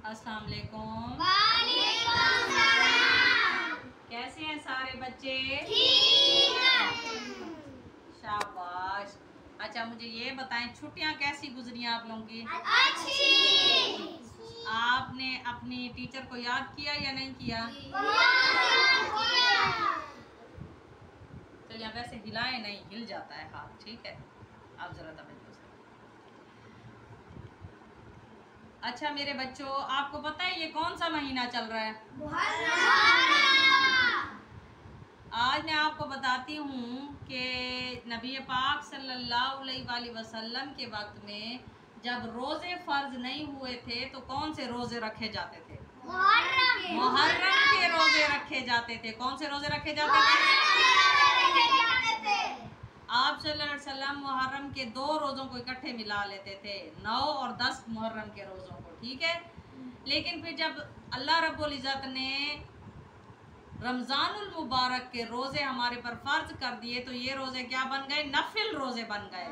अस्सलाम वालेकुम। वालेकुम सलाम। कैसे हैं सारे बच्चे? ठीक है। शाबाश। अच्छा मुझे ये बताएं, छुट्टियां कैसी गुजरी आप लोगों की? अच्छी। आपने अपनी टीचर को याद किया या नहीं किया? चलिए आप ऐसे हिलाएं नहीं, हिल जाता है हाथ, ठीक है। आप जरा तवज्जो से। अच्छा मेरे बच्चों, आपको पता है ये कौन सा महीना चल रहा है? आज मैं आपको बताती हूँ कि नबी पाक सल्लल्लाहु अलैहि वसल्लम के वक्त में जब रोजे फर्ज नहीं हुए थे तो कौन से रोजे रखे जाते थे? मुहर्रम के रोजे रखे जाते थे। कौन से रोजे रखे जाते थे? आप सल्लल्लाहु अलैहि वसल्लम मुहर्रम के 2 रोज़ों को इकट्ठे मिला लेते थे, 9 और 10 मुहर्रम के रोज़ों को, ठीक है। लेकिन फिर जब अल्लाह रब्बुल इज़्ज़त ने रमज़ानुल मुबारक के रोज़े हमारे पर फर्ज कर दिए तो ये रोज़े क्या बन गए? नफिल रोज़े बन गए।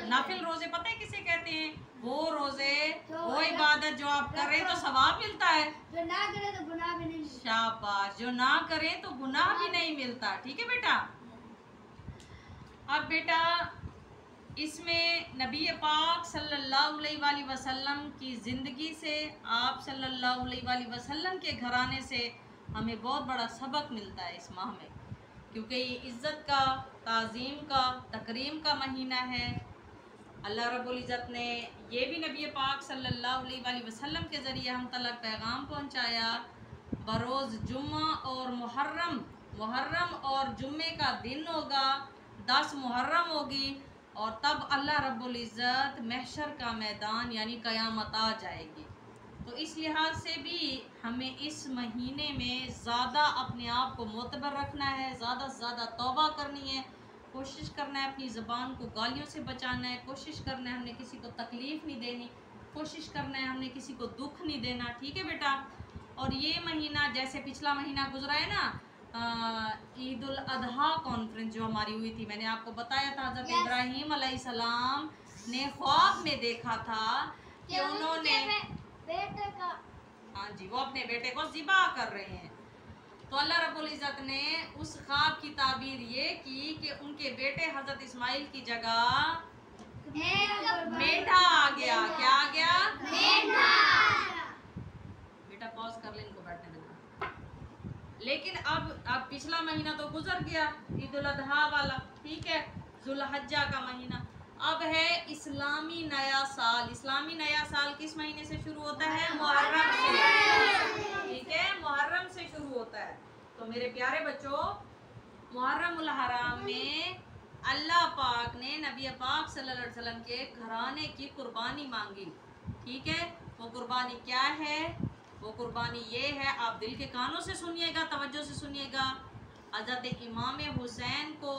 नफिल रोज़े पता है किसे कहते हैं? वो रोज़े, वो इबादत जो आप कर रहे हैं तो सवाब मिलता है, जो ना करे तो गुनाह भी नहीं। शाबाश। जो ना करें तो गुनाह भी नहीं मिलता, ठीक है बेटा। अब बेटा इसमें नबी पाक सल्लल्लाहु अलैहि वसल्लम की ज़िंदगी से, आप सल्लल्लाहु अलैहि वसल्लम के घराने से हमें बहुत बड़ा सबक मिलता है इस माह में, क्योंकि ये इज़्ज़त का, ताज़ीम का, तकरीम का महीना है। अल्लाह रब्बुल इज़्ज़त ने ये भी नबी पाक सल्लल्लाहु अलैहि वसल्लम के ज़रिए हम तलक पैगाम पहुँचाया, बरोज़ जुम्मा और मुहर्रम और जुम्मे का दिन होगा, 10 मुहर्रम होगी और तब अल्लाह रब्बुल इज़्ज़त महशर का मैदान यानी क़यामत आ जाएगी। तो इस लिहाज से भी हमें इस महीने में ज़्यादा अपने आप को मोतबर रखना है, ज़्यादा से ज़्यादा तौबा करनी है, कोशिश करना है अपनी ज़बान को गालियों से बचाना है, कोशिश करना है हमने किसी को तकलीफ़ नहीं देनी, कोशिश करना है हमने किसी को दुख नहीं देना, ठीक है बेटा। और ये महीना जैसे पिछला महीना गुजरा है ना, ईद उल अधा कॉन्फ्रेंस जो हमारी हुई थी, मैंने आपको बताया था हज़रत इब्राहीम अलैहिस्सलाम ने ख्वाब में देखा था कि उन्होंने बेटे का, हाँ जी, वो अपने बेटे को ज़िबा कर रहे हैं। तो अल्लाह रब्बुल इज़्ज़त ने उस ख्वाब की ताबीर ये की कि उनके बेटे हज़रत इस्माइल की जगह मेंढा आ गया। क्या आ गया? मेंढा। बेटा पॉज कर ले, इनको बैठने देना। लेकिन अब पिछला महीना तो गुजर गया, ईद उल अधा वाला, ठीक है, जुल्हज्जा का महीना। अब है इस्लामी नया साल। इस्लामी नया साल किस महीने से शुरू होता है? मुहर्रम से, ठीक है, मुहर्रम से शुरू होता है। तो मेरे प्यारे बच्चों, मुहर्रमुल हराम में अल्लाह पाक ने नबी पाक सल्लल्लाहु अलैहि वसल्लम के घराने की कुर्बानी मांगी, ठीक है। वो कुर्बानी क्या है? वो कुर्बानी ये है, आप दिल के कानों से सुनिएगा, तवज्जो से सुनिएगा। हज़रत इमाम हुसैन को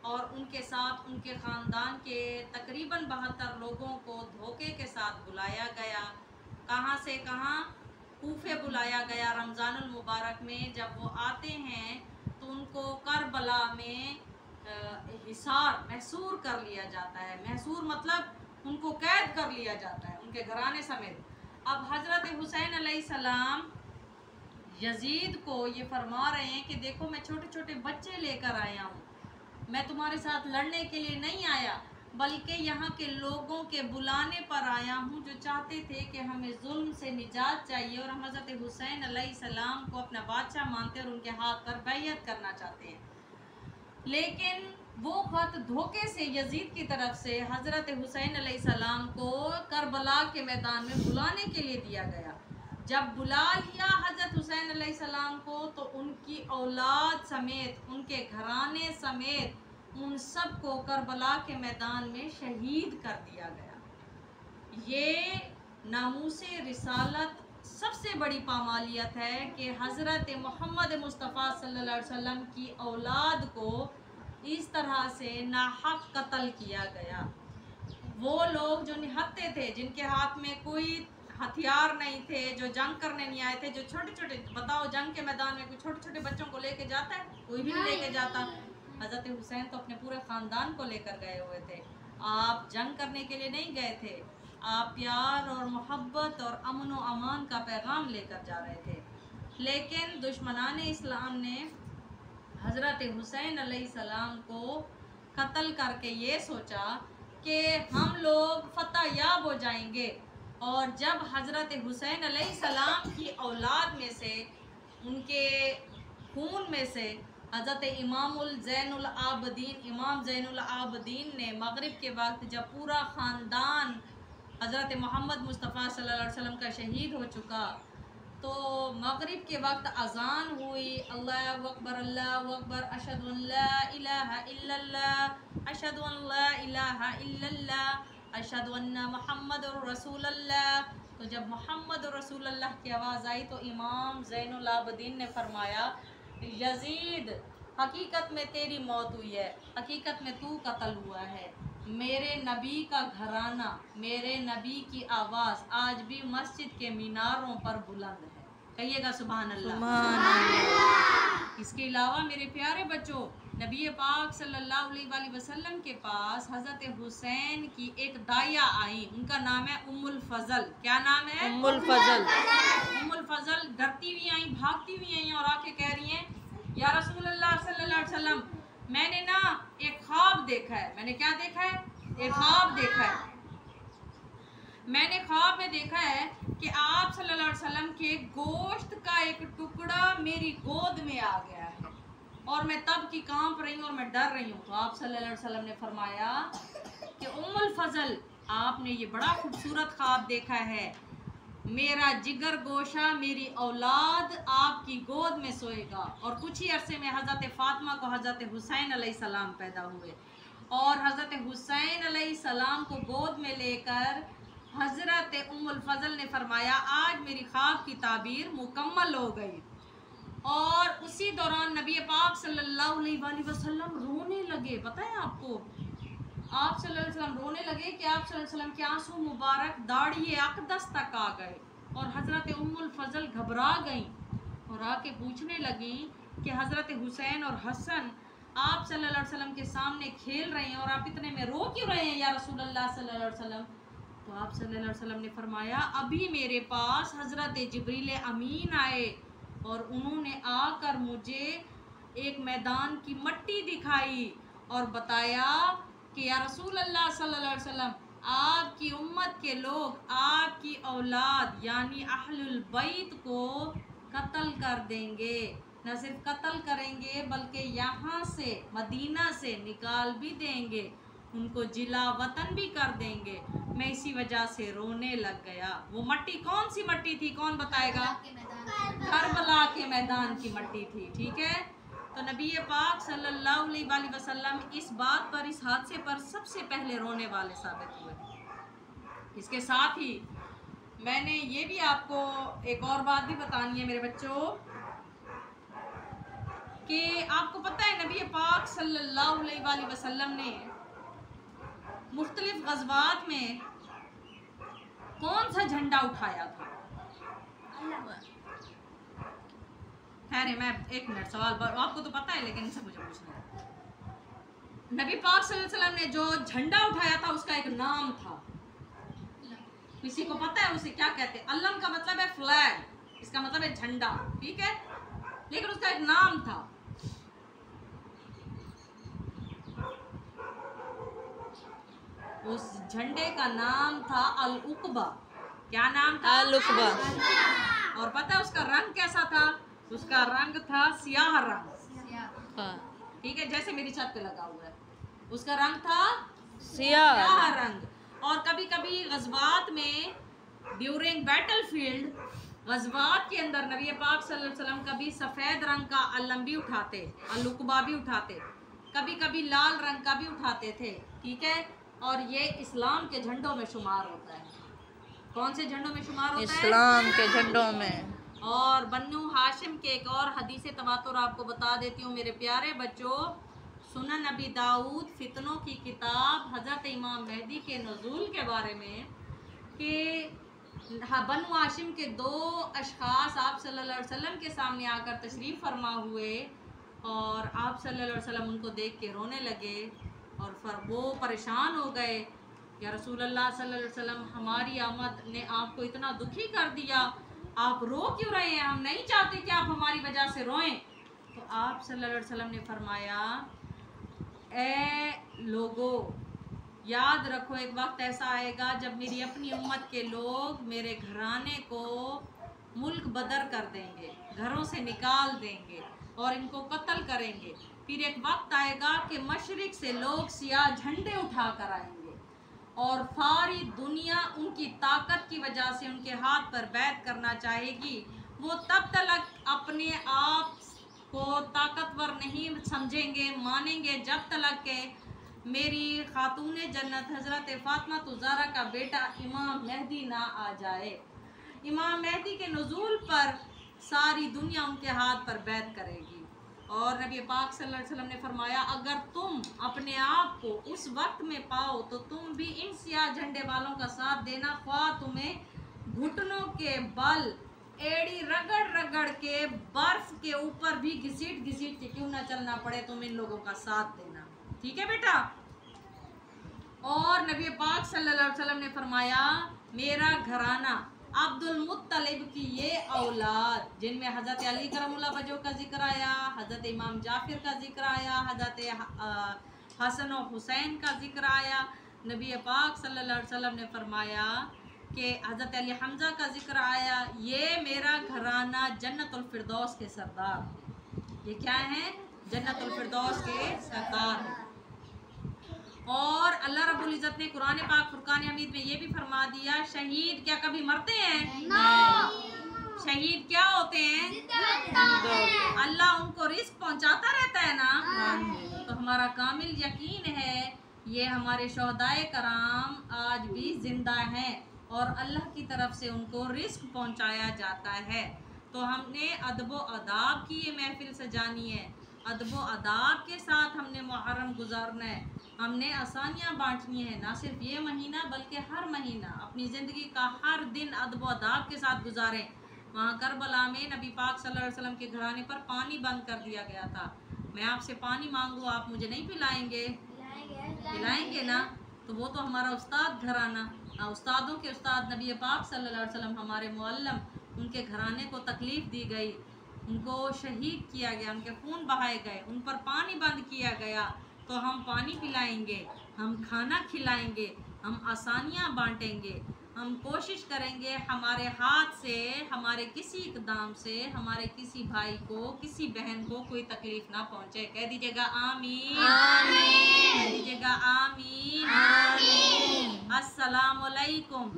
और उनके साथ उनके ख़ानदान के तकरीबन 72 लोगों को धोखे के साथ बुलाया गया। कहाँ से कहाँ? कूफे बुलाया गया रमज़ानुल मुबारक में। जब वो आते हैं तो उनको करबला में हिसार, महसूर कर लिया जाता है। महसूर मतलब उनको कैद कर लिया जाता है, उनके घराने समेत। अब हज़रत हुसैन अलैहिस्सलाम यजीद को ये फरमा रहे हैं कि देखो मैं छोटे छोटे बच्चे लेकर आया हूँ, मैं तुम्हारे साथ लड़ने के लिए नहीं आया, बल्कि यहाँ के लोगों के बुलाने पर आया हूँ जो चाहते थे कि हमें जुल्म से निजात चाहिए और हम हज़रत हुसैन अलैहिस्सलाम को अपना बादशाह मानते और उनके हाथ पर बैयत करना चाहते हैं। लेकिन वो ख़त धोखे से यजीद की तरफ से हज़रत हुसैन अलैहिस्सलाम को करबला के मैदान में बुलाने के लिए दिया गया। जब बुला लिया हज़रत हुसैन अलैहिस्सलाम को तो उनकी औलाद समेत, उनके घराने समेत उन सब को करबला के मैदान में शहीद कर दिया गया। ये नामूसे रिसालत सबसे बड़ी पामालियत है कि हज़रत मोहम्मद मुस्तफ़ा सल्लल्लाहु अलैहि वसल्लम की औलाद को इस तरह से नाहक कत्ल किया गया। वो लोग जो निहत्ते थे, जिनके हाथ में कोई हथियार नहीं थे, जो जंग करने नहीं आए थे, जो छोटे छोटे, बताओ जंग के मैदान में कोई छोटे छोटे बच्चों को लेके जाता है? कोई भी नहीं लेके जाता। हज़रत हुसैन तो अपने पूरे ख़ानदान को लेकर गए हुए थे। आप जंग करने के लिए नहीं गए थे, आप प्यार और मोहब्बत और अमन व अमान का पैगाम लेकर जा रहे थे, लेकिन दुश्मनान इस्लाम ने हज़रत हुसैन अलैहिस्सलाम को कत्ल करके ये सोचा कि हम लोग फतह याब हो जाएंगे। और जब हज़रत हुसैन अलैहिस्सलाम की औलाद में से, उनके खून में से हज़रत इमाम ज़ैनुल आबदीन ने मगरिब के वक्त जब पूरा ख़ानदान हज़रत मोहम्मद मुस्तफ़ा सल्लल्लाहु अलैहि वसल्लम का शहीद हो चुका, तो मगरिब के वक्त अज़ान हुई, अल्लाहु अकबर अशहदु अल्ला इलाहा इल्लल्लाह अशहदु अल्ला इलाहा इल्लल्लाह अशहदु अन्ना मुहम्मदुर रसूलुल्लाह। तो जब मुहम्मद रसूलुल्लाह की आवाज़ आई तो इमाम ज़ैनुल आबदीन ने फरमाया, यजीद हकीकत में तेरी मौत हुई है, हकीकत में तू कत्ल हुआ है। मेरे नबी का घराना, मेरे नबी की आवाज़ आज भी मस्जिद के मीनारों पर बुलंद है। कहिएगा सुभान अल्लाह। इसके अलावा मेरे प्यारे बच्चों, नबी पाक सल्लल्लाहु अलैहि वसल्लम के पास हज़रत हुसैन की एक दाया आई, उनका नाम है उम्मुल फजल। क्या नाम है? उम्मुल फजल। उम्मुल फजल डरती हुई आई, भागती हुई आई और आके कह रही हैं, या रसूलुल्लाह सल्लल्लाहु अलैहि वसल्लम, मैंने ना एक ख्वाब देखा है। मैंने क्या देखा है? एक ख्वाब देखा है। मैंने ख्वाब में देखा है कि आप सल्लल्लाहु अलैहि वसल्लम के गोश्त का एक टुकड़ा मेरी गोद में आ गया है और मैं तब की कांप रही हूँ और मैं डर रही हूँ। तो आप सल्लल्लाहु अलैहि वसल्लम ने फरमाया कि उम्मुल फजल, आपने ये बड़ा खूबसूरत ख्वाब देखा है, मेरा जिगर गोशा, मेरी औलाद आपकी गोद में सोएगा। और कुछ ही अरसे में हज़रत फ़ातिमा को हज़रत हुसैन अलैहिस्सलाम पैदा हुए और हज़रत हुसैन अलैहिस्सलाम को गोद में लेकर हज़रत उम्मुल फजल ने फरमाया, आज मेरी ख्वाब की ताबीर मुकम्मल हो गई। और उसी दौरान नबी पाक सल्लल्लाहु अलैहि वसल्लम रोने लगे। पता है आपको, आप सल्लल्लाहु अलैहि वसल्लम रोने लगे कि आप सल्लल्लाहु अलैहि वसल्लम के आंसू मुबारक दाढ़ी अक़दस तक आ गए। और हज़रत उम्मुल फजल घबरा गई और आके पूछने लगी कि हज़रत हुसैन और हसन आप सल्लल्लाहु अलैहि वसल्लम के सामने खेल रहे हैं और आप इतने में रो क्यों रहे हैं या रसूलुल्लाह सल्लल्लाहु अलैहि वसल्लम? तो आप सल्लल्लाहु अलैहि वसल्लम ने फरमाया, अभी मेरे पास हज़रत जिब्रील अमीन आए और उन्होंने आकर मुझे एक मैदान की मट्टी दिखाई और बताया कि या रसूलुल्लाह सल्लल्लाहु अलैहि वसल्लम, आपकी उम्मत के लोग आपकी औलाद यानी अहलुल बैत को कत्ल कर देंगे। न सिर्फ कत्ल करेंगे बल्कि यहाँ से मदीना से निकाल भी देंगे, उनको जिला वतन भी कर देंगे। मैं इसी वजह से रोने लग गया। वो मट्टी कौन सी मट्टी थी, कौन बताएगा? करबला के मैदान की मट्टी थी। ठीक है, तो नबी पाक सल्लल्लाहु अलैहि वसल्लम इस बात पर, इस हादसे पर सबसे पहले रोने वाले साबित हुए। इसके साथ ही मैंने ये भी आपको एक और बात भी बतानी है मेरे बच्चों कि आपको पता है नबी पाक सल्लल्लाहु अलैहि वसल्लम ने मुख्तलिफ गज़वात में कौन सा झंडा उठाया था? खैर मैं एक मिनट सवाल आपको तो पता है लेकिन इनसे मुझे पूछना है। नबी पाक सल्लल्लाहु अलैहि वसल्लम ने जो झंडा उठाया था उसका एक नाम था। किसी को पता है उसे क्या कहते हैं? अल्लम का मतलब है फ्लैग, इसका मतलब है झंडा, ठीक है, लेकिन उसका एक नाम था। उस झंडे का नाम था अल उकबा। क्या नाम था? अल उकबा। और पता है उसका रंग कैसा था? उसका रंग था सियाह रंग। ठीक है, जैसे मेरी छत पे लगा हुआ है, उसका रंग था सियाह रंग। और कभी कभी गज़वात में ड्यूरिंग बैटलफील्ड, गज़वात के अंदर नबी पाक सल्लल्लाहु अलैहि वसल्लम कभी सफ़ेद रंग का अल्लम भी उठाते, अल उकबा भी उठाते, कभी कभी लाल रंग का भी उठाते थे। ठीक है, और ये इस्लाम के झंडों में शुमार होता है। कौन से झंडों में शुमार होता है? इस्लाम के झंडों में। और बन्नू हाशिम के एक और हदीस तवातुर आपको बता देती हूँ मेरे प्यारे बच्चों। सुनन नबी दाऊद फितनों की किताब हज़रत इमाम मेहदी के नुज़ूल के बारे में कि बन्नू हाशिम के दो अशख़ास आप सल्लल्लाहु अलैहि वसल्लम के सामने आकर तशरीफ़ फरमा हुए और आप सल्लल्लाहु अलैहि वसल्लम उनको देख के रोने लगे और फिर वो परेशान हो गए या रसूलुल्लाह सल्लल्लाहु अलैहि वसल्लम, हमारी आमद ने आपको इतना दुखी कर दिया, आप रो क्यों रहे हैं? हम नहीं चाहते कि आप हमारी वजह से रोएं। तो आप सल्लल्लाहु अलैहि वसल्लम ने फरमाया, ए लोगो, याद रखो एक वक्त ऐसा आएगा जब मेरी अपनी उम्मत के लोग मेरे घराने को मुल्क बदर कर देंगे, घरों से निकाल देंगे और इनको कत्ल करेंगे। फिर एक वक्त आएगा कि मशरिक से लोग सियाह झंडे उठा कर आएंगे और सारी दुनिया उनकी ताकत की वजह से उनके हाथ पर बैत करना चाहेगी। वो तब तक अपने आप को ताकतवर नहीं समझेंगे, मानेंगे, जब तक के मेरी खातून जन्नत हज़रत फ़ातिमा ज़हरा का बेटा इमाम मेहदी ना आ जाए। इमाम मेहदी के नुज़ूल पर सारी दुनिया उनके हाथ पर बैत करेगी। और नबी पाक सल्लल्लाहु अलैहि वसल्लम ने फरमाया, अगर तुम अपने आप को उस वक्त में पाओ तो तुम भी इन सियाह झंडे वालों का साथ देना, ख्वाह तुम्हें घुटनों के बल, एड़ी रगड़ रगड़ के, बर्फ के ऊपर भी घसीट घसीट के क्यों ना चलना पड़े, तुम इन लोगों का साथ देना। ठीक है बेटा। और नबी पाक सल्लल्लाहु अलैहि वसल्लम ने फरमाया, मेरा घराना अब्दुल मुत्तलिब की ये औलाद, जिनमें हज़रत अली करमुल्लाह वजह का जिक्र आया, हज़रत इमाम जाफिर का जिक्र आया, हज़रत हसन और हुसैन का जिक्र आया, नबी पाक सल्लल्लाहु अलैहि वसल्लम ने फरमाया कि हज़रत अली हमज़ा का जिक्र आया, ये मेरा घराना जन्नतुल फिरदौस के सरदार। ये क्या है? जन्नतुल फिरदौस के सरदार है। और अल्लाह रब्बुल इज़्ज़त ने कुरान पाक फुरकान हमीद में ये भी फरमा दिया, शहीद क्या कभी मरते हैं? नहीं। शहीद क्या होते हैं? अल्लाह उनको रिस्क पहुंचाता रहता है ना। तो हमारा कामिल यकीन है ये हमारे शोहदाए कराम आज भी जिंदा हैं और अल्लाह की तरफ से उनको रिस्क पहुंचाया जाता है। तो हमने अदब अदाब की ये महफिल सजानी है, अदब अदाब के साथ हमने मुहर्रम गुजारना है, हमने आसानियाँ बांटनी है। ना सिर्फ ये महीना बल्कि हर महीना अपनी ज़िंदगी का हर दिन अदब अदाब के साथ गुजारें। वहाँ करबला में नबी पाक सल्लल्लाहु अलैहि वसल्लम के घराने पर पानी बंद कर दिया गया था। मैं आपसे पानी मांगूँ, आप मुझे नहीं पिलाएंगे? पिलाएंगे ना। तो वो तो हमारा उस्ताद घराना, उस्तादों के उस्ताद नबी पाक सल्लल्लाहु अलैहि वसल्लम, हमारे मुअल्लम, उनके घराने को तकलीफ़ दी गई, उनको शहीद किया गया, उनके खून बहाए गए, उन पर पानी बंद किया गया। तो हम पानी पिलाएंगे, हम खाना खिलाएंगे, हम आसानियाँ बांटेंगे, हम कोशिश करेंगे हमारे हाथ से, हमारे किसी इक़दाम से, हमारे किसी भाई को, किसी बहन को कोई तकलीफ़ ना पहुँचे। कह दीजिएगा आमीन, आमीन। कह दीजिएगा आमीन, आमीन। अस्सलामु अलैकुम।